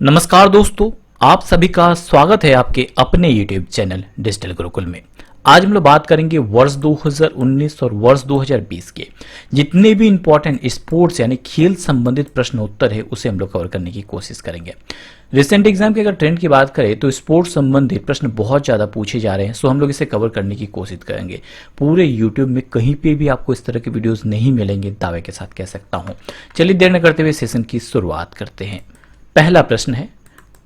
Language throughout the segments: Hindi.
नमस्कार दोस्तों, आप सभी का स्वागत है आपके अपने YouTube चैनल डिजिटल गुरुकुल में। आज हम लोग बात करेंगे वर्ष 2019 और वर्ष 2020 के जितने भी इंपॉर्टेंट स्पोर्ट्स यानी खेल संबंधित प्रश्न उत्तर है उसे हम लोग कवर करने की कोशिश करेंगे। रिसेंट एग्जाम के अगर ट्रेंड की बात करें तो स्पोर्ट्स संबंधित प्रश्न बहुत ज़्यादा पूछे जा रहे हैं, सो हम लोग इसे कवर करने की कोशिश करेंगे। पूरे यूट्यूब में कहीं पे भी आपको इस तरह के वीडियोज़ नहीं मिलेंगे, दावे के साथ कह सकता हूँ। चलिए देर न करते हुए सेशन की शुरुआत करते हैं। पहला प्रश्न है,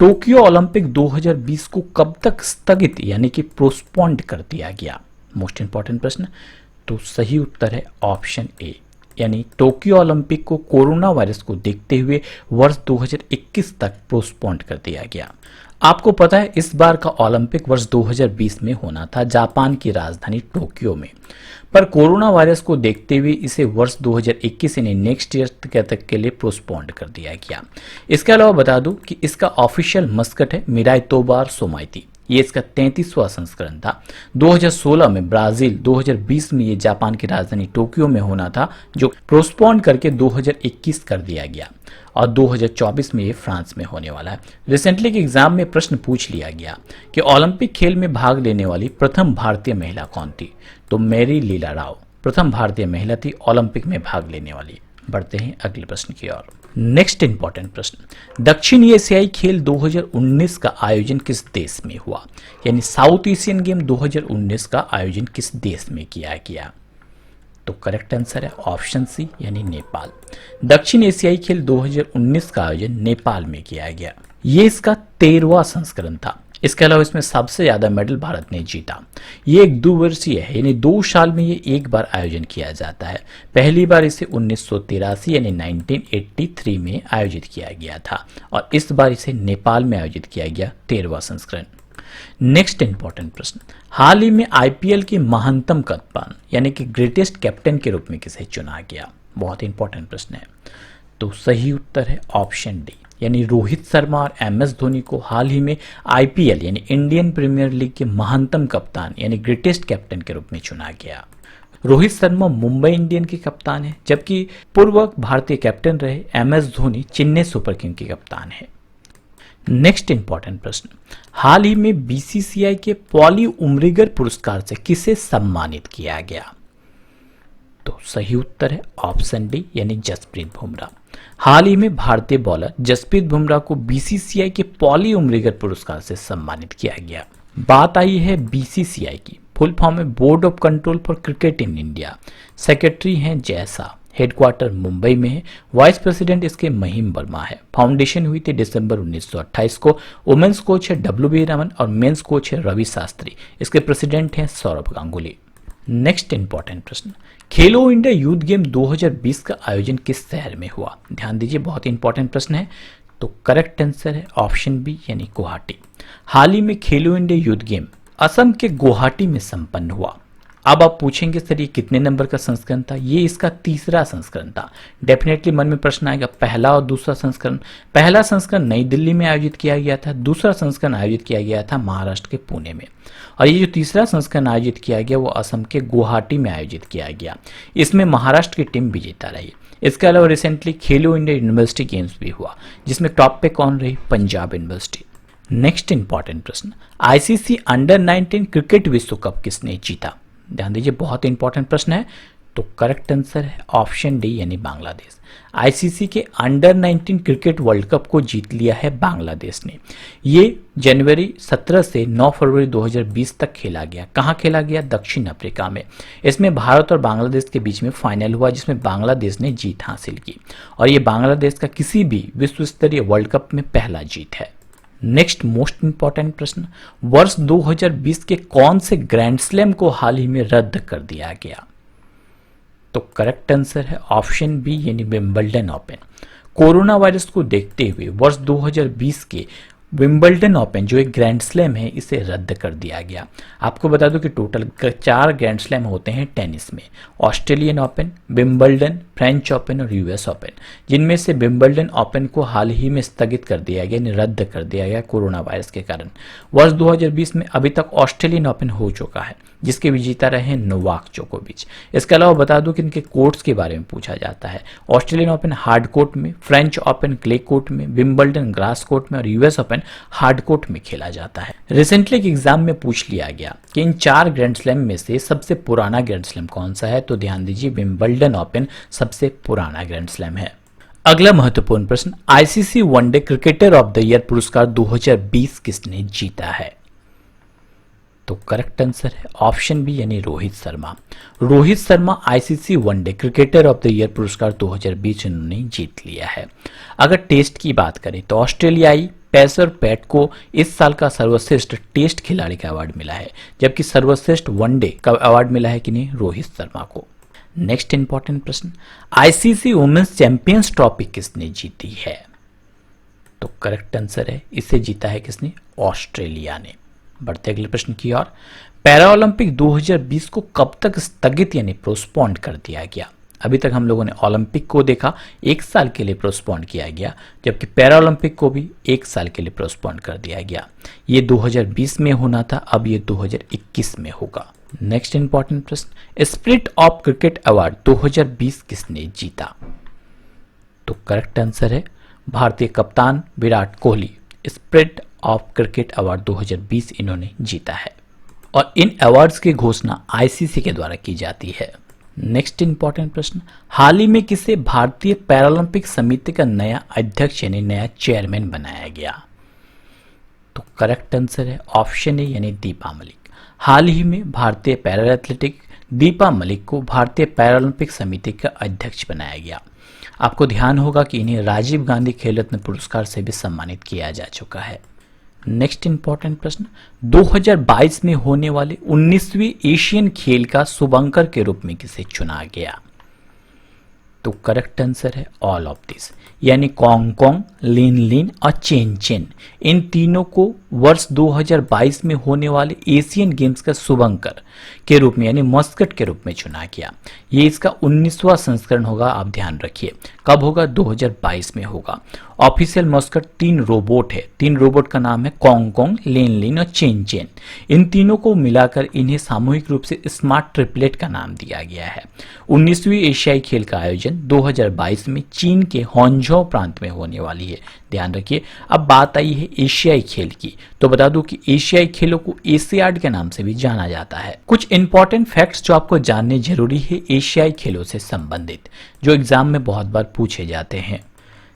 टोक्यो ओलंपिक 2020 को कब तक स्थगित यानी कि पोस्टपोन्ड कर दिया गया? मोस्ट इंपॉर्टेंट प्रश्न। तो सही उत्तर है ऑप्शन ए, यानी टोक्यो ओलंपिक को कोरोना वायरस को देखते हुए वर्ष 2021 तक पोस्टपोन्ड कर दिया गया। आपको पता है इस बार का ओलंपिक वर्ष 2020 में होना था जापान की राजधानी टोक्यो में, पर कोरोना वायरस को देखते हुए इसे वर्ष 2021 यानी नेक्स्ट ईयर तक के लिए पोस्टपोन्ड कर दिया गया। इसके अलावा बता दूं कि इसका ऑफिशियल मस्कट है मिराई तोबार सोमाइती। ये इसका 33वां संस्करण था। 2016 में ब्राजील, 2020 में ये जापान की राजधानी टोक्यो में होना था जो पोस्टपोन करके 2021 कर दिया गया, और 2024 में ये फ्रांस में होने वाला है। रिसेंटली के एग्जाम में प्रश्न पूछ लिया गया कि ओलंपिक खेल में भाग लेने वाली प्रथम भारतीय महिला कौन थी? तो मैरी लीला राव प्रथम भारतीय महिला थी ओलंपिक में भाग लेने वाली। बढ़ते हैं अगले प्रश्न की ओर। नेक्स्ट इंपॉर्टेंट प्रश्न, दक्षिण एशियाई खेल 2019 का आयोजन किस देश में हुआ? यानी साउथ एशियन गेम 2019 का आयोजन किस देश में किया गया? तो करेक्ट आंसर है ऑप्शन सी, यानी नेपाल। दक्षिण एशियाई खेल 2019 का आयोजन नेपाल में किया गया। ये इसका 13वां संस्करण था। इसके अलावा इसमें सबसे ज्यादा मेडल भारत ने जीता। ये एक 2 वर्षीय है, यानी 2 साल में ये एक बार आयोजन किया जाता है। पहली बार इसे 1983 यानी 1983 में आयोजित किया गया था, और इस बार इसे नेपाल में आयोजित किया गया 13वां संस्करण। नेक्स्ट इंपॉर्टेंट प्रश्न, हाल ही में आईपीएल के महानतम कप्तान यानी कि ग्रेटेस्ट कैप्टन के रूप में किसे चुना गया? बहुत इंपॉर्टेंट प्रश्न है। तो सही उत्तर है ऑप्शन डी, यानी रोहित शर्मा और एमएस धोनी को हाल ही में आईपीएल यानी इंडियन प्रीमियर लीग के महानतम कप्तान यानी ग्रेटेस्ट कैप्टन के रूप में चुना गया। रोहित शर्मा मुंबई इंडियन के कप्तान है, जबकि पूर्व भारतीय कैप्टन रहे MS Dhoni Chennai super king के कप्तान है। नेक्स्ट इंपॉर्टेंट प्रश्न, हाल ही में बीसीसीआई के पॉली उमरिगर पुरस्कार से किसे सम्मानित किया गया? तो सही उत्तर है ऑप्शन डी, यानी जसप्रीत बुमराह। हाल ही में भारतीय बॉलर जसप्रीत बुमराह को बीसीसीआई के पॉली उमरिगर पुरस्कार से सम्मानित किया गया। बात आई है बीसीसीआई की, फुल फॉर्म है board of control for cricket in India. Secretary हैं जय शाह, हेडक्वार्टर मुंबई में है। वाइस प्रेसिडेंट इसके महिम वर्मा है। फाउंडेशन हुई थी दिसंबर 1928 को। वुमेन्स कोच है डब्ल्यू रमन और मेंस कोच है रवि शास्त्री। इसके प्रेसिडेंट हैं सौरभ गांगुली। नेक्स्ट इंपॉर्टेंट प्रश्न, खेलो इंडिया यूथ गेम 2020 का आयोजन किस शहर में हुआ? ध्यान दीजिए, बहुत इंपॉर्टेंट प्रश्न है। तो करेक्ट आंसर है ऑप्शन बी, यानी गुवाहाटी। हाल ही में खेलो इंडिया यूथ गेम असम के गुवाहाटी में संपन्न हुआ। अब आप पूछेंगे सर ये कितने नंबर का संस्करण था? ये इसका 3रा संस्करण था। डेफिनेटली मन में प्रश्न आएगा, पहला और दूसरा संस्करण। पहला संस्करण नई दिल्ली में आयोजित किया गया था, दूसरा संस्करण आयोजित किया गया था महाराष्ट्र के पुणे में, और ये जो 3रा संस्करण आयोजित किया गया वो असम के गुवाहाटी में आयोजित किया गया। इसमें महाराष्ट्र की टीम विजेता रही। इसके अलावा रिसेंटली खेलो इंडिया यूनिवर्सिटी गेम्स भी हुआ, जिसमें टॉप पे कौन रही? पंजाब यूनिवर्सिटी। नेक्स्ट इंपॉर्टेंट प्रश्न, आईसीसी अंडर 19 क्रिकेट विश्व कप किसने जीता? ध्यान दीजिए, बहुत इंपॉर्टेंट प्रश्न है। तो करेक्ट आंसर है ऑप्शन डी, यानी बांग्लादेश। आईसीसी के अंडर 19 क्रिकेट वर्ल्ड कप को जीत लिया है बांग्लादेश ने। ये जनवरी 17 से 9 फरवरी 2020 तक खेला गया। कहाँ खेला गया? दक्षिण अफ्रीका में। इसमें भारत और बांग्लादेश के बीच में फाइनल हुआ, जिसमें बांग्लादेश ने जीत हासिल की, और ये बांग्लादेश का किसी भी विश्व स्तरीय वर्ल्ड कप में पहला जीत है। नेक्स्ट मोस्ट इंपॉर्टेंट प्रश्न, वर्ष 2020 के कौन से ग्रैंड स्लैम को हाल ही में रद्द कर दिया गया? तो करेक्ट आंसर है ऑप्शन बी, यानी विंबलडन ओपन। कोरोना वायरस को देखते हुए वर्ष 2020 के विंबलडन ओपन जो एक ग्रैंड स्लैम है इसे रद्द कर दिया गया। आपको बता दूं कि टोटल 4 ग्रैंड स्लैम होते हैं टेनिस में, Australian open, Wimbledon, French open और यूएस ओपन, जिनमें से विंबलडन ओपन को हाल ही में स्थगित कर दिया गया, यानी रद्द कर दिया गया कोरोना वायरस के कारण। वर्ष 2020 में अभी तक ऑस्ट्रेलियन ओपन हो चुका है, जिसके विजेता रहे नोवाक जोकोविच। इसके अलावा बता दूं कि इनके कोर्ट्स के बारे में पूछा जाता है। ऑस्ट्रेलियन ओपन हार्ड कोर्ट में, फ्रेंच ओपन क्ले कोर्ट में, विंबलडन ग्रास कोर्ट में और यूएस ओपन हार्ड कोर्ट में खेला जाता है। रिसेंटली एक एग्जाम में पूछ लिया गया कि इन 4 ग्रैंड स्लैम में से सबसे पुराना ग्रैंड स्लैम कौन सा है, तो ध्यान दीजिए विंबलडन ओपन सबसे पुराना ग्रैंड स्लैम है। अगला महत्वपूर्ण प्रश्न, ICC one day cricketer of the year पुरस्कार 2020 किसने जीता है? तो करेक्ट आंसर है ऑप्शन बी, यानी Rohit Sharma. Rohit Sharma ICC one day cricketer of the year पुरस्कार 2020 इन्होंने जीत लिया है। अगर टेस्ट की बात करें तो ऑस्ट्रेलियाई पेसर पैट को इस साल का सर्वश्रेष्ठ टेस्ट खिलाड़ी का अवार्ड मिला है, जबकि सर्वश्रेष्ठ वनडे का अवार्ड मिला है कि नहीं, रोहित शर्मा को। नेक्स्ट इंपॉर्टेंट प्रश्न, आईसीसी वुमेन्स चैंपियंस ट्रॉफी किसने जीती है? तो करेक्ट आंसर है, इसे जीता है किसने? ऑस्ट्रेलिया ने। बढ़ते अगले प्रश्न की ओर, पैरालंपिक 2020 को कब तक स्थगित यानी पोस्टपोन्ड कर दिया गया? अभी तक हम लोगों ने ओलंपिक को देखा 1 साल के लिए पोस्टपोन्ड किया गया, जबकि पैरालंपिक को भी 1 साल के लिए पोस्टपोन्ड कर दिया गया। ये 2020 में होना था, अब ये 2021 में होगा। नेक्स्ट इंपॉर्टेंट प्रश्न, स्पिरिट ऑफ क्रिकेट अवार्ड 2020 किसने जीता? तो करेक्ट आंसर है भारतीय कप्तान Virat Kohli. Spirit of cricket award 2020 इन्होंने जीता है और इन अवार्ड्स की घोषणा आईसीसी के द्वारा की जाती है। नेक्स्ट इंपॉर्टेंट प्रश्न, हाल ही में किसे भारतीय पैरालंपिक समिति का नया अध्यक्ष यानी नया चेयरमैन बनाया गया? तो करेक्ट आंसर है ऑप्शन ए, यानी दीपा मलिक। हाल ही में भारतीय पैरा एथलेटिक दीपा मलिक को भारतीय पैरालंपिक समिति का अध्यक्ष बनाया गया। आपको ध्यान होगा कि इन्हें राजीव गांधी खेल रत्न पुरस्कार से भी सम्मानित किया जा चुका है। नेक्स्ट इंपॉर्टेंट प्रश्न, 2022 में होने वाले 19वीं एशियन खेल का शुभंकर के रूप में किसे चुना गया? तो करेक्ट आंसर है ऑल ऑफ दिस, यानी कॉन्ग कॉन्ग, लिन लिन और चेन चेन, इन तीनों को वर्ष 2022 में होने वाले एशियन गेम्स का शुभंकर के रूप में यानी मस्कट के रूप में चुना गया। ये इसका 19वां संस्करण होगा, आप ध्यान रखिए। कब होगा? 2022 में होगा। ऑफिशियल मस्कट 3 रोबोट है, 3 रोबोट का नाम है कॉन्ग कॉन्ग, लिन लिन और चेन चेन। इन तीनों को मिलाकर इन्हें सामूहिक रूप से स्मार्ट ट्रिपलेट का नाम दिया गया है। 19वीं एशियाई खेल का आयोजन 2022 में चीन के होंजो प्रांत में होने वाली है, ध्यान रखिए। अब बात आई है एशियाई खेल की, तो बता दूं कि एशियाई खेलों को एशियाड के नाम से भी जाना जाता है। कुछ इंपॉर्टेंट फैक्ट्स जो आपको जानने जरूरी है एशियाई खेलों से संबंधित, जो एग्जाम में बहुत बार पूछे जाते हैं।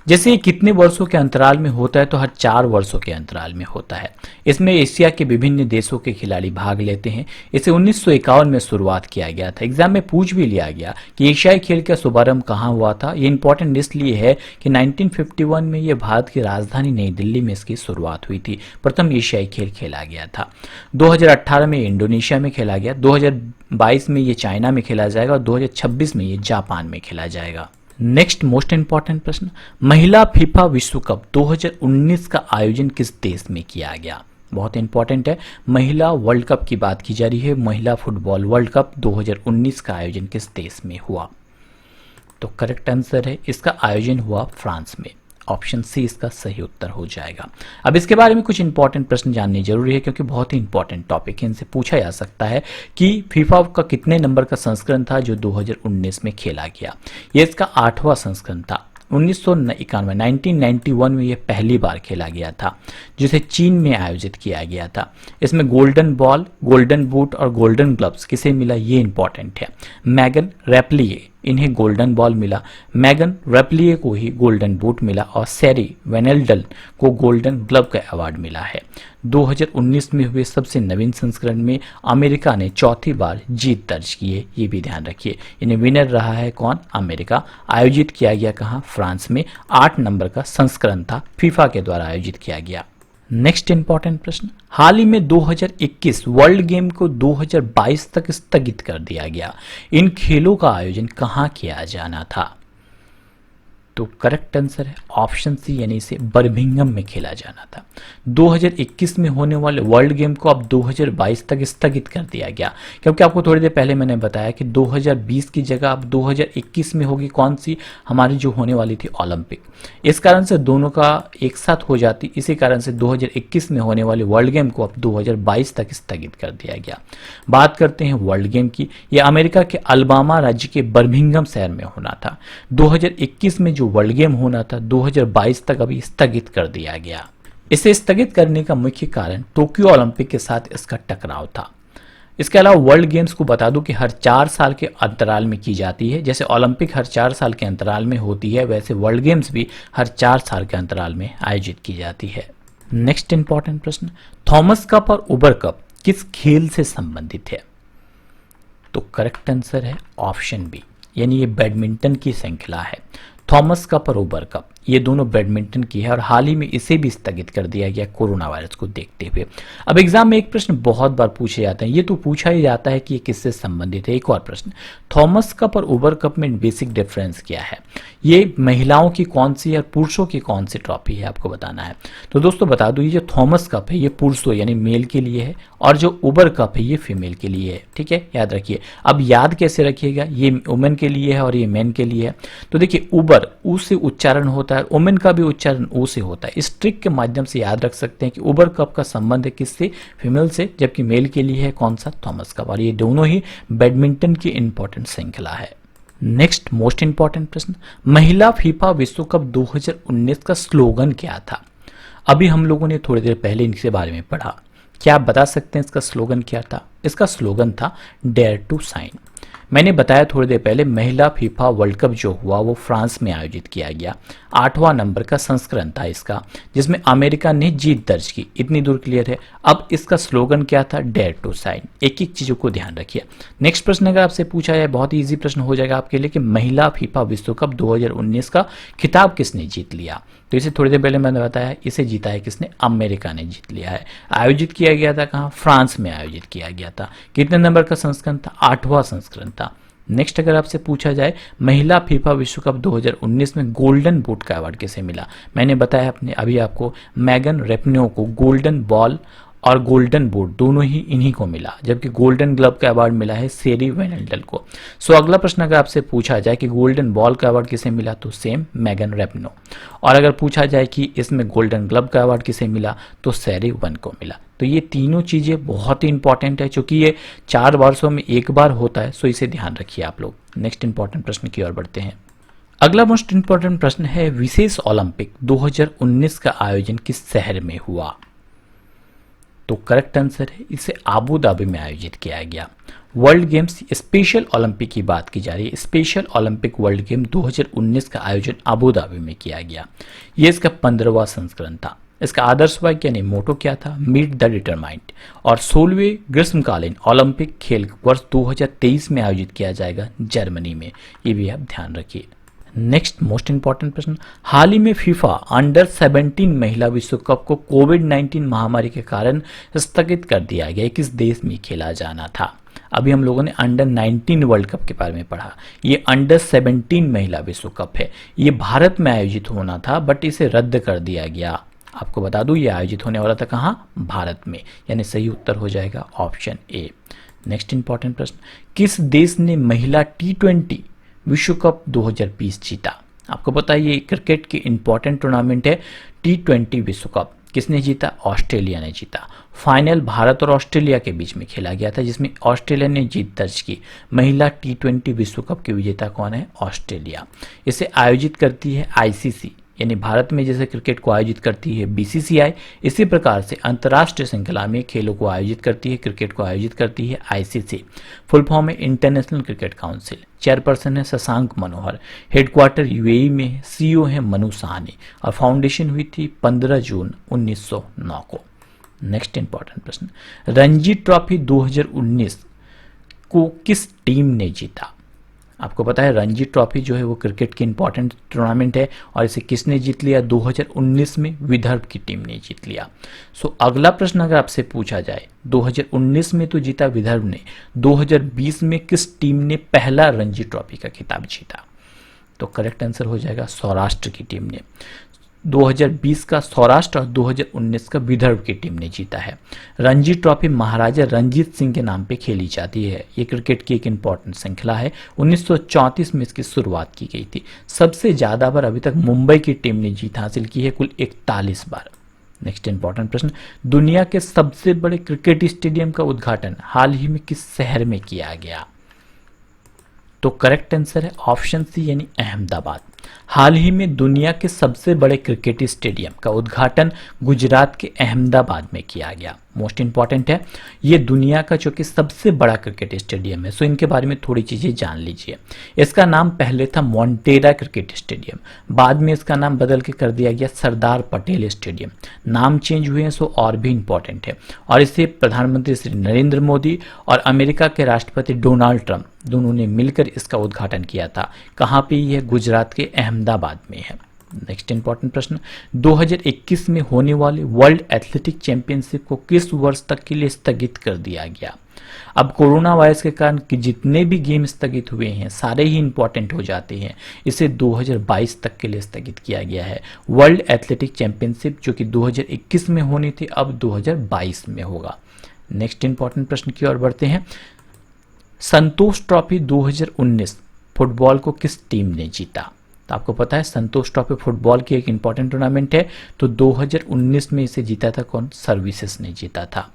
जैसे ये कितने वर्षों के अंतराल में होता है, तो हर 4 वर्षों के अंतराल में होता है। इसमें एशिया के विभिन्न देशों के खिलाड़ी भाग लेते हैं। इसे 1951 में शुरुआत किया गया था। एग्जाम में पूछ भी लिया गया कि एशियाई खेल का शुभारंभ कहाँ हुआ था। ये इंपॉर्टेंट इसलिए है कि 1951 में ये भारत की राजधानी नई दिल्ली में इसकी शुरुआत हुई थी। प्रथम एशियाई खेल खेला गया था। 2018 में इंडोनेशिया में खेला गया, 2022 में ये चाइना में खेला जाएगा और 2026 में ये जापान में खेला जाएगा। नेक्स्ट मोस्ट इंपॉर्टेंट प्रश्न, महिला फीफा विश्व कप 2019 का आयोजन किस देश में किया गया? बहुत इंपॉर्टेंट है, महिला वर्ल्ड कप की बात की जा रही है। महिला फुटबॉल वर्ल्ड कप 2019 का आयोजन किस देश में हुआ? तो करेक्ट आंसर है इसका आयोजन हुआ फ्रांस में। ऑप्शन सी इसका सही उत्तर हो जाएगा। अब इसके बारे में कुछ इंपॉर्टेंट प्रश्न जानने जरूरी है, क्योंकि बहुत ही इंपॉर्टेंट टॉपिक है। इनसे पूछा जा सकता है कि फीफा का कितने नंबर का संस्करण था जो 2019 में खेला गया। ये इसका 8वां संस्करण था। 1991 में यह पहली बार खेला गया था, जिसे चीन में आयोजित किया गया था। इसमें गोल्डन बॉल, गोल्डन बूट और गोल्डन ग्लव्स किसे मिला, ये इंपॉर्टेंट है। मैगन रैपलिए इन्हें गोल्डन बॉल मिला, मैगन रैपलिए को ही गोल्डन बूट मिला और सैरी वेनेल्डल को गोल्डन ग्लव का अवार्ड मिला है। 2019 में हुए सबसे नवीन संस्करण में अमेरिका ने चौथी बार जीत दर्ज की है, ये भी ध्यान रखिए। इन्हें विनर रहा है कौन? अमेरिका। आयोजित किया गया कहाँ? फ्रांस में। 8 नंबर का संस्करण था, फीफा के द्वारा आयोजित किया गया। नेक्स्ट इंपॉर्टेंट प्रश्न, हाल ही में 2021 वर्ल्ड गेम को 2022 तक स्थगित कर दिया गया। इन खेलों का आयोजन कहाँ किया जाना था? तो करेक्ट आंसर है ऑप्शन सी, यानी इसे बर्मिंघम में खेला जाना था। 2021 में होने वाले वर्ल्ड गेम को अब 2022 तक स्थगित कर दिया गया, क्योंकि आपको थोड़ी देर पहले मैंने बताया कि 2020 की जगह अब 2021 में होगी कौन सी, हमारी जो होने वाली थी ओलंपिक। इस कारण से दोनों का एक साथ हो जाती, इसी कारण से 2021 में होने वाले वर्ल्ड गेम को अब 2022 तक स्थगित कर दिया गया। बात करते हैं वर्ल्ड गेम की। यह अमेरिका के अल्बामा राज्य के बर्मिंघम शहर में होना था। 2021 में जो वर्ल्ड गेम होना था 2022 तक अभी स्थगित कर दिया गया। इसे स्थगित करने का मुख्य कारण टोक्यो ओलंपिक के साथ इसका टकराव था। इसके अलावा वर्ल्ड गेम्स को बता दूं कि हर 4 साल के अंतराल में की जाती है। जैसे ओलंपिक हर 4 साल के अंतराल में होती है, वैसे वर्ल्ड गेम्स भी हर 4 साल के अंतराल में आयोजित की जाती है। नेक्स्ट इंपॉर्टेंट प्रश्न, थॉमस कप और उबर कप किस खेल से संबंधित है? तो करेक्ट आंसर है ऑप्शन बी, यानी ये बैडमिंटन की श्रृंखला है। थॉमस कप और उबर कप ये दोनों बैडमिंटन की है और हाल ही में इसे भी स्थगित कर दिया गया कोरोना वायरस को देखते हुए। अब एग्जाम में एक प्रश्न बहुत बार पूछे जाते हैं, ये तो पूछा ही जाता है कि ये किससे संबंधित है। एक और प्रश्न, थॉमस कप और उबर कप में बेसिक डिफरेंस क्या है? ये महिलाओं की कौन सी और पुरुषों की कौन सी ट्रॉफी है, आपको बताना है। तो दोस्तों बता दूं, ये जो थॉमस कप है ये पुरुषों यानी मेल के लिए है और जो उबर कप है ये फीमेल के लिए है। ठीक है, याद रखिए। अब याद कैसे रखिएगा, ये वुमेन के लिए है और ये मेन के लिए है। तो देखिए, उबर ऊ से उच्चारण होता है, वुमेन का भी उच्चारण ऊ से होता है। इस ट्रिक के माध्यम से याद रख सकते हैं कि उबर कप का संबंध है किससे, फीमेल से, जबकि मेल के लिए है कौन सा, थॉमस कप। और ये दोनों ही बैडमिंटन की इंपॉर्टेंट श्रृंखला है। नेक्स्ट मोस्ट इंपॉर्टेंट प्रश्न, महिला फीफा विश्व कप 2019 का स्लोगन क्या था? अभी हम लोगों ने थोड़ी देर पहले इनके बारे में पढ़ा। क्या आप बता सकते हैं इसका स्लोगन क्या था? इसका स्लोगन था डेयर टू साइन। मैंने बताया थोड़ी देर पहले, महिला फीफा वर्ल्ड कप जो हुआ वो फ्रांस में आयोजित किया गया। 8वां नंबर का संस्करण था इसका, जिसमें अमेरिका ने जीत दर्ज की। इतनी दूर क्लियर है। अब इसका स्लोगन क्या था? Dare to sign. एक एक चीजों को ध्यान रखिए। नेक्स्ट प्रश्न अगर आपसे पूछा जाए, बहुत ही इजी प्रश्न हो जाएगा आपके लिए, कि महिला फीफा विश्व कप 2019 का खिताब किसने जीत लिया? तो इसे थोड़ी देर पहले मैंने बताया, इसे जीता है किसने? अमेरिका ने जीत लिया है। आयोजित किया गया था कहाँ? फ्रांस में आयोजित किया गया था। कितने नंबर का संस्करण था? 8वां संस्करण था। नेक्स्ट अगर आपसे पूछा जाए, महिला फीफा विश्व कप 2019 में गोल्डन बूट का अवार्ड किसे मिला? मैंने बताया अपने अभी आपको, मैगन रेपनियो को गोल्डन बॉल और गोल्डन बूट दोनों ही इन्हीं को मिला, जबकि गोल्डन ग्लव का अवार्ड मिला है सेरी वेनेल्डल को। सो अगला प्रश्न अगर आपसे पूछा जाए कि गोल्डन बॉल का अवार्ड किसे मिला, तो सेम मैगन रेपनियो। और अगर पूछा जाए कि इसमें गोल्डन ग्लव का अवार्ड किसे मिला, तो सेरी वन को मिला। तो ये तीनों चीजें बहुत ही इंपॉर्टेंट है, क्योंकि ये 4 वर्षों में एक बार होता है, सो इसे ध्यान रखिए आप लोग। नेक्स्ट इंपॉर्टेंट प्रश्न की ओर बढ़ते हैं। अगला मोस्ट इंपॉर्टेंट प्रश्न है, विशेष ओलंपिक 2019 का आयोजन किस शहर में हुआ? तो करेक्ट आंसर है, इसे आबू धाबी में आयोजित किया गया। वर्ल्ड गेम्स स्पेशल ओलंपिक की बात की जा रही है। स्पेशल ओलंपिक वर्ल्ड गेम 2019 का आयोजन आबू धाबी में किया गया। यह इसका 15वां संस्करण था। इसका आदर्श वाक्य यानी मोटो क्या था? Meet the determined. और 16वें ग्रीष्मकालीन ओलंपिक खेल वर्ष 2023 में आयोजित किया जाएगा जर्मनी में। ये भी आप ध्यान रखिए। नेक्स्ट मोस्ट इंपॉर्टेंट प्रश्न, हाल ही में फीफा अंडर 17 महिला विश्व कप को कोविड-19 महामारी के कारण स्थगित कर दिया गया। किस देश में खेला जाना था? अभी हम लोगों ने अंडर 19 वर्ल्ड कप के बारे में पढ़ा। ये अंडर 17 महिला विश्व कप है। ये भारत में आयोजित होना था, बट इसे रद्द कर दिया गया। आपको बता दूं, ये आयोजित होने वाला था कहाँ? भारत में। यानी सही उत्तर हो जाएगा ऑप्शन ए। नेक्स्ट इंपॉर्टेंट प्रश्न, किस देश ने महिला T20 विश्व कप 2020 जीता? आपको पता है ये क्रिकेट की इंपॉर्टेंट टूर्नामेंट है। T20 विश्व कप किसने जीता? ऑस्ट्रेलिया ने जीता। फाइनल भारत और ऑस्ट्रेलिया के बीच में खेला गया था, जिसमें ऑस्ट्रेलिया ने जीत दर्ज की। महिला T20 विश्व कप की विजेता कौन है? ऑस्ट्रेलिया। इसे आयोजित करती है ICC, यानी भारत में जैसे क्रिकेट को आयोजित करती है BCCI, इसी प्रकार से अंतर्राष्ट्रीय श्रृंखला में खेलों को आयोजित करती है, क्रिकेट को आयोजित करती है ICC। फुल फॉर्म है इंटरनेशनल क्रिकेट काउंसिल। चेयरपर्सन है शशांक मनोहर। हेडक्वार्टर UAE में है। CEO है मनु साहनी। और फाउंडेशन हुई थी 15 जून 1909 को। नेक्स्ट इंपॉर्टेंट प्रश्न, रणजी ट्रॉफी 2019 को किस टीम ने जीता? आपको पता है रणजी ट्रॉफी जो है वो क्रिकेट की इंपॉर्टेंट टूर्नामेंट है, और इसे किसने जीत लिया? 2019 में विदर्भ की टीम ने जीत लिया। सो अगला प्रश्न अगर आपसे पूछा जाए, 2019 में तो जीता विदर्भ ने, 2020 में किस टीम ने पहला रणजी ट्रॉफी का खिताब जीता? तो करेक्ट आंसर हो जाएगा सौराष्ट्र की टीम ने। 2020 का सौराष्ट्र और 2019 का विदर्भ की टीम ने जीता है। रणजी ट्रॉफी महाराजा रंजीत सिंह के नाम पे खेली जाती है। ये क्रिकेट की एक इंपॉर्टेंट श्रृंखला है। 1934 में इसकी शुरुआत की गई थी। सबसे ज्यादा बार अभी तक मुंबई की टीम ने जीत हासिल की है, कुल 41 बार। नेक्स्ट इंपॉर्टेंट प्रश्न, दुनिया के सबसे बड़े क्रिकेट स्टेडियम का उद्घाटन हाल ही में किस शहर में किया गया? तो करेक्ट आंसर है ऑप्शन सी यानी अहमदाबाद। हाल ही में दुनिया के सबसे बड़े क्रिकेट स्टेडियम का उद्घाटन गुजरात के अहमदाबाद में किया गया। मोस्ट इंपॉर्टेंट है, ये दुनिया का जो कि सबसे बड़ा क्रिकेट स्टेडियम है। सो इनके बारे में थोड़ी चीजें जान लीजिए। इसका नाम पहले था मोन्टेरा क्रिकेट स्टेडियम, बाद में इसका नाम बदल के कर दिया गया सरदार पटेल स्टेडियम। नाम चेंज हुए हैं, सो और भी इंपॉर्टेंट है। और इसे प्रधानमंत्री श्री नरेंद्र मोदी और अमेरिका के राष्ट्रपति डोनाल्ड ट्रंप दोनों ने मिलकर इसका उद्घाटन किया था। कहाँ पे? यह गुजरात के अहमदाबाद में है। नेक्स्ट इंपॉर्टेंट प्रश्न, 2021 में होने वाले वर्ल्ड एथलेटिक चैंपियनशिप को किस वर्ष तक के लिए स्थगित कर दिया गया? अब कोरोना वायरस के कारण कि जितने भी गेम स्थगित हुए हैं सारे ही इंपॉर्टेंट हो जाते हैं। इसे 2022 तक के लिए स्थगित किया गया है। वर्ल्ड एथलेटिक चैंपियनशिप जो कि 2021 में होनी थी, अब 2022 में होगा। नेक्स्ट इंपॉर्टेंट प्रश्न की ओर बढ़ते हैं। संतोष ट्रॉफी 2019 फुटबॉल को किस टीम ने जीता? तो आपको पता है संतोष ट्रॉफी फुटबॉल की एक इंपॉर्टेंट टूर्नामेंट है, तो 2019 में इसे जीता था कौन? सर्विसेज ने जीता था।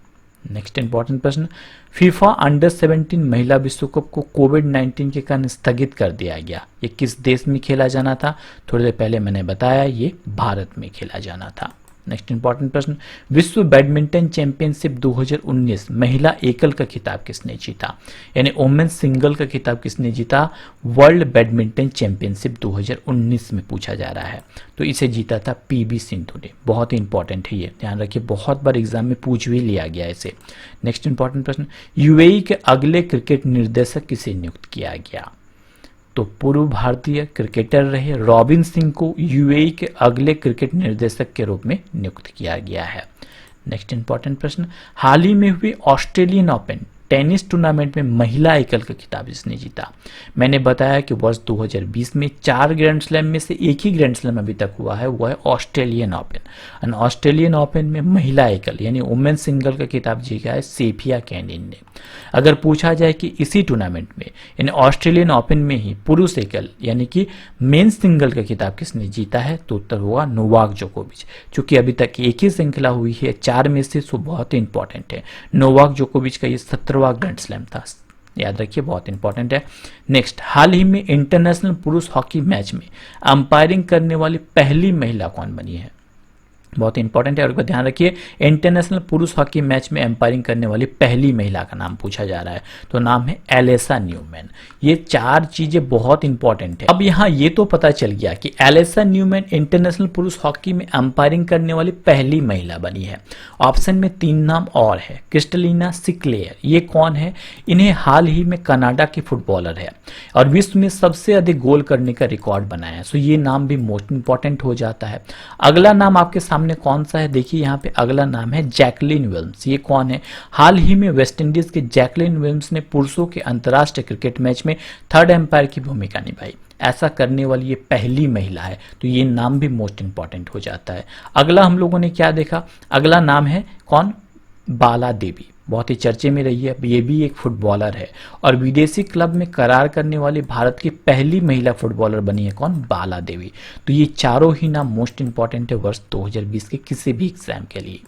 नेक्स्ट इंपॉर्टेंट प्रश्न, फीफा अंडर 17 महिला विश्व कप को कोविड-19 के कारण स्थगित कर दिया गया। ये किस देश में खेला जाना था? थोड़ी देर पहले मैंने बताया, ये भारत में खेला जाना था। नेक्स्ट इंपॉर्टेंट प्रश्न, विश्व बैडमिंटन चैंपियनशिप 2019 महिला एकल का खिताब किसने जीता? यानी वोमेन सिंगल का खिताब किसने जीता? वर्ल्ड बैडमिंटन चैंपियनशिप 2019 में पूछा जा रहा है, तो इसे जीता था पीवी सिंधु ने। बहुत ही इंपॉर्टेंट है ये, ध्यान रखिए, बहुत बार एग्जाम में पूछ भी लिया गया इसे। नेक्स्ट इंपॉर्टेंट प्रश्न, यूएई के अगले क्रिकेट निर्देशक किसे नियुक्त किया गया? तो पूर्व भारतीय क्रिकेटर रहे रॉबिन सिंह को यूएई के अगले क्रिकेट निर्देशक के रूप में नियुक्त किया गया है। नेक्स्ट इंपॉर्टेंट प्रश्न, हाल ही में हुई ऑस्ट्रेलियन ओपन टेनिस टूर्नामेंट में महिला एकल का खिताब इसने जीता। मैंने बताया कि वर्ष 2020 में 4 ग्रैंड स्लैम में से एक ही ग्रैंड स्लैम अभी तक हुआ है, वो है ऑस्ट्रेलियन ओपन। ऑस्ट्रेलियन ओपन में महिला एकल यानी वुमेन सिंगल का खिताब जीता है सेफिया कैनिन ने। अगर पूछा जाए कि इसी टूर्नामेंट में यानी ऑस्ट्रेलियन ओपन में ही पुरुष एकल यानी कि मेन सिंगल का खिताब किसने जीता है? तो उत्तर होगा नोवाक जोकोविच। चूंकि अभी तक एक ही श्रृंखला हुई है 4 में से, सो बहुत ही इंपॉर्टेंट है। नोवाक जोकोविच का ये 17वां ग्रैंड स्लैम था, याद रखिए, बहुत इंपॉर्टेंट है। नेक्स्ट, हाल ही में इंटरनेशनल पुरुष हॉकी मैच में अंपायरिंग करने वाली पहली महिला कौन बनी है? बहुत इंपॉर्टेंट है और ध्यान रखिए, इंटरनेशनल पुरुष हॉकी मैच में एम्पायरिंग करने वाली पहली महिला का नाम पूछा जा रहा है, तो नाम है एलेसा न्यूमैन। ये 4 चीजें बहुत इंपॉर्टेंट है। अब यहाँ ये तो पता चल गया कि एलेसा न्यूमैन इंटरनेशनल पुरुष हॉकी में एम्पायरिंग करने वाली पहली महिला बनी है। ऑप्शन में 3 नाम और है। क्रिस्टलिना सिक्लेयर, ये कौन है? इन्हें हाल ही में कनाडा की फुटबॉलर है और विश्व में सबसे अधिक गोल करने का रिकॉर्ड बनाया है, सो ये नाम भी मोस्ट इंपॉर्टेंट हो जाता है। अगला नाम आपके सामने कौन सा है? देखिए यहाँ पे अगला नाम है जैकलिन विलियम्स। ये कौन है? हाल ही में वेस्टइंडीज के जैकलिन विलियम्स ने पुरुषों के अंतर्राष्ट्रीय क्रिकेट मैच में 3rd एम्पायर की भूमिका निभाई। ऐसा करने वाली ये पहली महिला है, तो ये नाम भी मोस्ट इंपॉर्टेंट हो जाता है। अगला हम लोगों ने क्या देखा? अगला नाम है कौन? बाला देवी, बहुत ही चर्चे में रही है। ये भी एक फुटबॉलर है और विदेशी क्लब में करार करने वाली भारत की पहली महिला फुटबॉलर बनी है कौन? बाला देवी। तो ये चारों ही नाम मोस्ट इंपॉर्टेंट है वर्ष 2020 के किसी भी एग्जाम के लिए।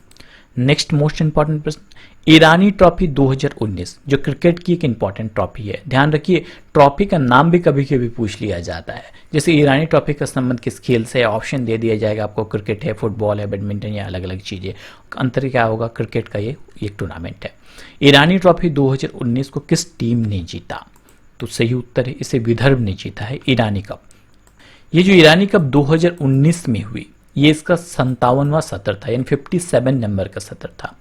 नेक्स्ट मोस्ट इंपॉर्टेंट प्रश्न, ईरानी ट्रॉफी 2019 जो क्रिकेट की एक इंपॉर्टेंट ट्रॉफी है। ध्यान रखिए, ट्रॉफी का नाम भी कभी कभी पूछ लिया जाता है। जैसे ईरानी ट्रॉफी का संबंध किस खेल से है, ऑप्शन दे दिया जाएगा आपको, क्रिकेट है, फुटबॉल है, बैडमिंटन या अलग अलग चीजें। अंतर क्या होगा? क्रिकेट का ये एक टूर्नामेंट है। ईरानी ट्रॉफी 2019 को किस टीम ने जीता? तो सही उत्तर है, इसे विदर्भ ने जीता है ईरानी कप। ये जो ईरानी कप 2019 में हुई, ये इसका 57वां सत्र था, यानी 57 नंबर का सत्र था।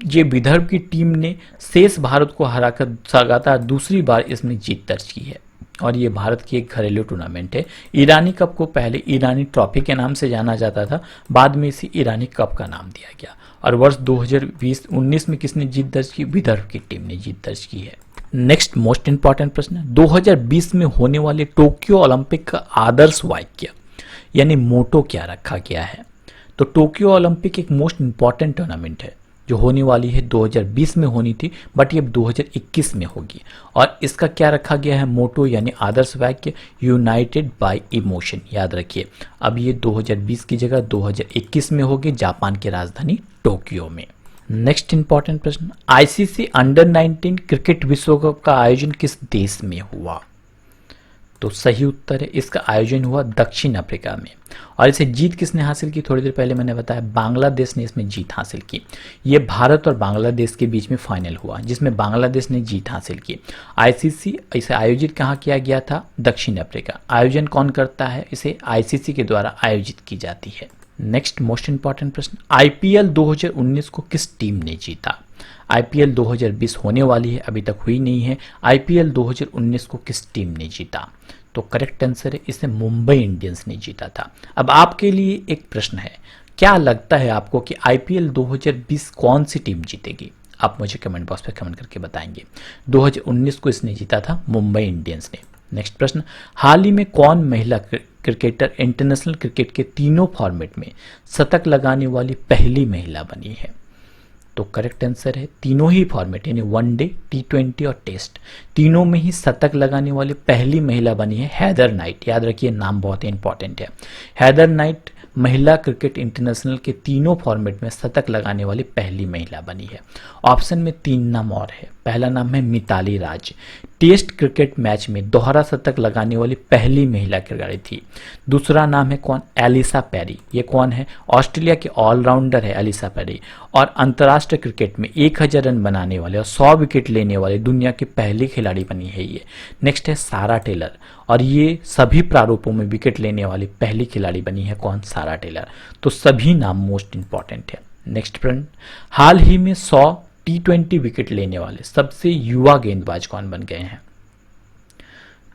ये विदर्भ की टीम ने शेष भारत को हराकर लगातार दूसरी बार इसमें जीत दर्ज की है और ये भारत की एक घरेलू टूर्नामेंट है। ईरानी कप को पहले ईरानी ट्रॉफी के नाम से जाना जाता था, बाद में इसे ईरानी कप का नाम दिया गया। और वर्ष 2020-19 में किसने जीत दर्ज की? विदर्भ की टीम ने जीत दर्ज की है। नेक्स्ट मोस्ट इंपॉर्टेंट प्रश्न, 2020 में होने वाले टोक्यो ओलंपिक का आदर्श वाक्य यानी मोटो क्या रखा गया है? तो टोक्यो ओलंपिक एक मोस्ट इंपॉर्टेंट टूर्नामेंट है जो होने वाली है, 2020 में होनी थी बट ये 2021 में होगी, और इसका क्या रखा गया है मोटो यानी आदर्श वाक्य, यूनाइटेड बाय इमोशन। याद रखिए, अब ये 2020 की जगह 2021 में होगी जापान की राजधानी टोक्यो में। नेक्स्ट इंपॉर्टेंट प्रश्न, आईसीसी अंडर 19 क्रिकेट विश्व कप का आयोजन किस देश में हुआ? तो सही उत्तर है, इसका आयोजन हुआ दक्षिण अफ्रीका में, और इसे जीत किसने हासिल की? थोड़ी देर पहले मैंने बताया, बांग्लादेश ने इसमें जीत हासिल की। ये भारत और बांग्लादेश के बीच में फाइनल हुआ जिसमें बांग्लादेश ने जीत हासिल की। आईसीसी इसे आयोजित कहाँ किया गया था? दक्षिण अफ्रीका। आयोजन कौन करता है? इसे आईसीसी के द्वारा आयोजित की जाती है। नेक्स्ट मोस्ट इंपॉर्टेंट प्रश्न, आईपीएल 2019 को किस टीम ने जीता? आईपीएल 2020 होने वाली है, अभी तक हुई नहीं है। आईपीएल 2019 को किस टीम ने जीता? तो करेक्ट आंसर है, इसे मुंबई इंडियंस ने जीता था। अब आपके लिए एक प्रश्न है, क्या लगता है आपको कि आईपीएल 2020 कौन सी टीम जीतेगी? आप मुझे कमेंट बॉक्स पर कमेंट करके बताएंगे। 2019 को इसने जीता था मुंबई इंडियंस ने। नेक्स्ट प्रश्न, हाल ही में कौन महिला क्रिकेटर इंटरनेशनल क्रिकेट के तीनों फॉर्मेट में शतक लगाने वाली पहली महिला बनी है? तो करेक्ट आंसर है, तीनों ही फॉर्मेट यानी वनडे, T20 और टेस्ट, तीनों में ही शतक लगाने वाली पहली महिला बनी है हैदर नाइट। याद रखिए, नाम बहुत ही इंपॉर्टेंट है। हैदर नाइट महिला क्रिकेट इंटरनेशनल के तीनों फॉर्मेट में शतक लगाने वाली पहली महिला बनी है। ऑप्शन में 3 नाम और है। पहला नाम है मिताली राज, टेस्ट क्रिकेट मैच में दोहरा शतक लगाने वाली पहली महिला खिलाड़ी थी। दूसरा नाम है कौन? Ellyse Perry. ये कौन है? ऑस्ट्रेलिया के ऑलराउंडर है एलिसा पेरी, और अंतर्राष्ट्रीय क्रिकेट में 1000 रन बनाने वाले और 100 विकेट लेने वाले दुनिया की पहली खिलाड़ी बनी है ये। नेक्स्ट है सारा टेलर, और ये सभी प्रारूपों में विकेट लेने वाली पहली खिलाड़ी बनी है कौन? सारा टेलर। तो सभी नाम मोस्ट इंपॉर्टेंट है। नेक्स्ट फ्रेंड, हाल ही में 100 T20 विकेट लेने वाले सबसे युवा गेंदबाज कौन बन गए हैं?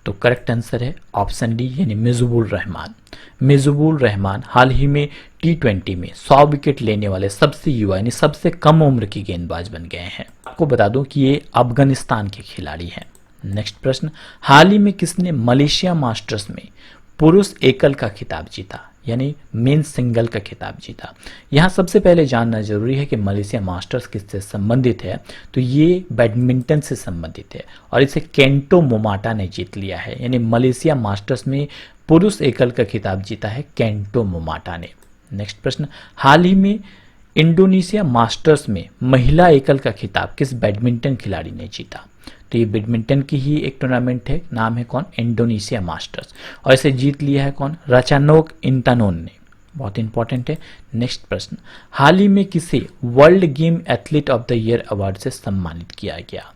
तो करेक्ट आंसर है ऑप्शन डी यानी मिजुबुर रहमान। मिजुबुर रहमान हाल ही में T20 में 100 विकेट लेने वाले सबसे युवा यानी सबसे कम उम्र की गेंदबाज बन गए हैं। आपको बता दूं कि ये अफगानिस्तान के खिलाड़ी हैं। नेक्स्ट प्रश्न, हाल ही में किसने मलेशिया मास्टर्स में पुरुष एकल का खिताब जीता यानी मेन सिंगल का खिताब जीता? यहाँ सबसे पहले जानना जरूरी है कि मलेशिया मास्टर्स किससे संबंधित है। तो ये बैडमिंटन से संबंधित है और इसे केंटो मोमाटा ने जीत लिया है, यानी मलेशिया मास्टर्स में पुरुष एकल का खिताब जीता है केंटो मोमाटा ने। नेक्स्ट प्रश्न, हाल ही में इंडोनेशिया मास्टर्स में महिला एकल का खिताब किस बैडमिंटन खिलाड़ी ने जीता? तो ये बैडमिंटन की ही एक टूर्नामेंट है, नाम है कौन? इंडोनेशिया मास्टर्स, और इसे जीत लिया है कौन? रचानोक इंतानोन ने। बहुत इंपॉर्टेंट है। नेक्स्ट प्रश्न, हाल ही में किसे world game athlete of the year award से सम्मानित किया गया?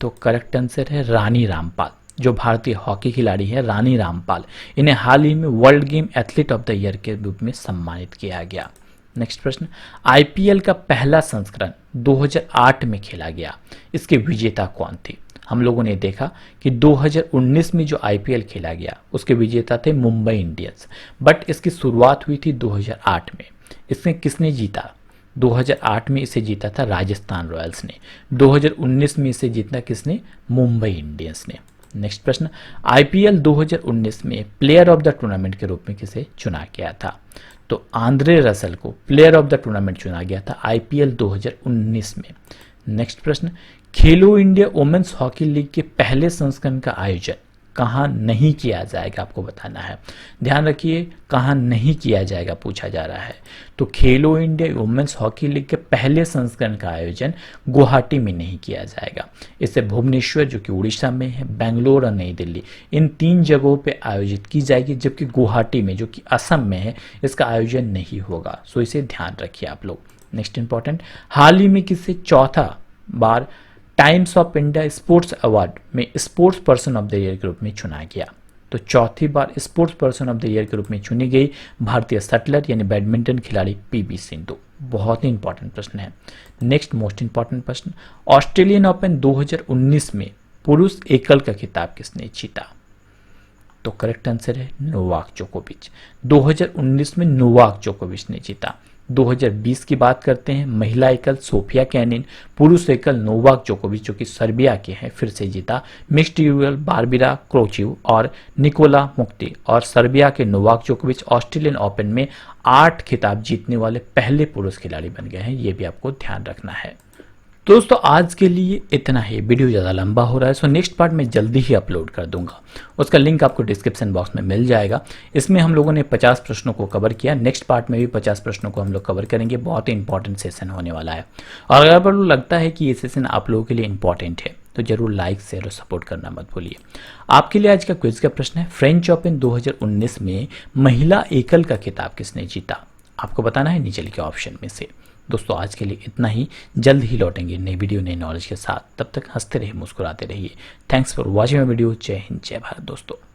तो करेक्ट आंसर है रानी रामपाल, जो भारतीय हॉकी खिलाड़ी है रानी रामपाल, इन्हें हाल ही में world game athlete of the year के रूप में सम्मानित किया गया। नेक्स्ट प्रश्न, आईपीएल का पहला संस्करण 2008 में खेला गया, इसके विजेता कौन थे? हम लोगों ने देखा कि 2019 में जो आईपीएल खेला गया उसके विजेता थे मुंबई इंडियंस, बट इसकी शुरुआत हुई थी 2008 में। इसमें किसने जीता? 2008 में इसे जीता था राजस्थान रॉयल्स ने। 2019 में इसे जीता किसने? मुंबई इंडियंस ने। नेक्स्ट प्रश्न, आईपीएल 2019 में प्लेयर ऑफ द टूर्नामेंट के रूप में किसे चुना गया था? तो आंद्रे रसल को प्लेयर ऑफ द टूर्नामेंट चुना गया था आईपीएल 2019 में। नेक्स्ट प्रश्न, खेलो इंडिया वुमेन्स हॉकी लीग के पहले संस्करण का आयोजन कहाँ नहीं किया जाएगा? आपको बताना है। ध्यान रखिए, कहाँ नहीं किया जाएगा पूछा जा रहा है। तो खेलो इंडिया वुमेन्स हॉकी लीग के पहले संस्करण का आयोजन गुवाहाटी में नहीं किया जाएगा। इसे भुवनेश्वर जो कि उड़ीसा में है, बेंगलोर और नई दिल्ली, इन 3 जगहों पे आयोजित की जाएगी, जबकि गुवाहाटी में जो कि असम में है इसका आयोजन नहीं होगा। सो इसे ध्यान रखिए आप लोग। नेक्स्ट इंपॉर्टेंट, हाल ही में किसे चौथा बार Times of India sports award में sports person of the year के रूप में चुना गया? तो चौथी बार sports person of the year के रूप में चुनी गई भारतीय शटलर यानी बैडमिंटन खिलाड़ी पीवी सिंधु। बहुत ही इंपॉर्टेंट प्रश्न है। नेक्स्ट मोस्ट इंपॉर्टेंट प्रश्न, ऑस्ट्रेलियन ओपन 2019 में पुरुष एकल का खिताब किसने जीता? तो करेक्ट आंसर है नोवाक जोकोविच। 2019 में नोवाक जोकोविच ने जीता। 2020 की बात करते हैं, महिला एकल सोफिया कैनिन, पुरुष एकल नोवाक जोकोविच जो कि सर्बिया के हैं फिर से जीता, मिक्स्ड ड्यूअल बारबिरा क्रोचिव और निकोला मुक्ति, और सर्बिया के नोवाक जोकोविच ऑस्ट्रेलियन ओपन में 8 खिताब जीतने वाले पहले पुरुष खिलाड़ी बन गए हैं, ये भी आपको ध्यान रखना है। तो दोस्तों आज के लिए इतना ही, वीडियो ज़्यादा लंबा हो रहा है सो नेक्स्ट पार्ट मैं जल्दी ही अपलोड कर दूंगा, उसका लिंक आपको डिस्क्रिप्शन बॉक्स में मिल जाएगा। इसमें हम लोगों ने 50 प्रश्नों को कवर किया, नेक्स्ट पार्ट में भी 50 प्रश्नों को हम लोग कवर करेंगे, बहुत ही इंपॉर्टेंट सेशन होने वाला है। और अगर आपको लगता है कि ये सेशन आप लोगों के लिए इंपॉर्टेंट है तो जरूर लाइक शेयर और सपोर्ट करना मत भूलिए। आपके लिए आज का क्विज का प्रश्न है, फ्रेंच ओपन 2019 में महिला एकल का खिताब किसने जीता? आपको बताना है नीचे लिखे ऑप्शन में से। दोस्तों आज के लिए इतना ही, जल्द ही लौटेंगे नई वीडियो नई नॉलेज के साथ, तब तक हंसते रहिए मुस्कुराते रहिए। Thanks for watching my video. जय हिंद जय भारत दोस्तों।